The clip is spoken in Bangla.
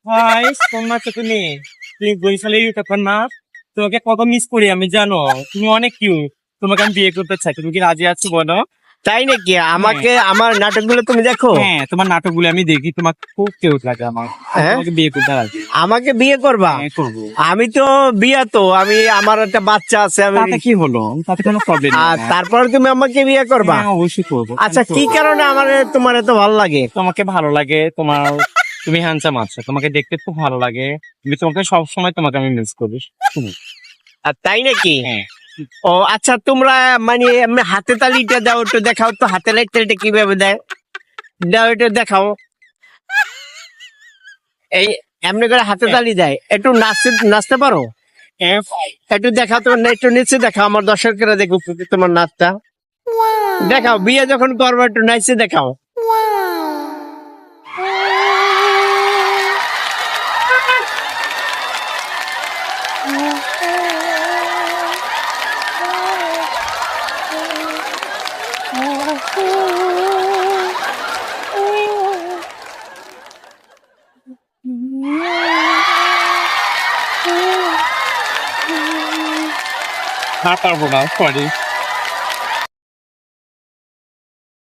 হাই তোমরা তো তুমি তুমি বরিশালের ইউটিউবার না? তোমাকে কত মিস করি আমি জানো। তুমি অনেক কিউট, তোমাকে আমি বিয়ে করতে চাই, তুমি কি রাজি আছো বলো? তাই নাকি? আমাকে আমার নাটকগুলো তুমি দেখো? হ্যাঁ, তোমার নাটকগুলো আমি দেখি, তোমাকে খুব কিউট লাগে আমার। আমি হ্যাঁ? তোমাকে বিয়ে করতে রাজি। আমাকে বিয়ে করবা? হ্যাঁ, করবো। আমি তো বিয়া তো আমি আমার একটা বাচ্চা আছে আমি তাতে কি হলো, তাতে কোনো প্রবলেম আর নেই। তারপরে তুমি আমাকে বিয়ে করবা? হ্যাঁ, অবশ্যই করবো। আচ্ছা, কি কারণে আমার তোমার এত ভালো লাগে? তোমাকে ভালো লাগে, তুমি হ্যান্ডসাম আছো, তোমাকে দেখতে খুব ভালো লাগে। তোমাকে সবসময় তোমাকে আমি মিস করি। আর তাই নাকি? হ্যাঁ। ও আচ্ছা, তোমরা মানে এমনি হাতে তালিটা দাও, একটু দেখাও তো হাতে তালিটা কিভাবে দেয়, দাও একটু দেখাও। এই এমনি করে হাতে তালি দেয়, একটু নাচতে পারো? একটু দেখাও তো, একটু নিচে দেখাও, আমার দর্শকেরা দেখুক তোমার নাচটা। দেখাও, বিয়ে যখন করবো একটু নাচে দেখাও। না, পারবো না, সরি।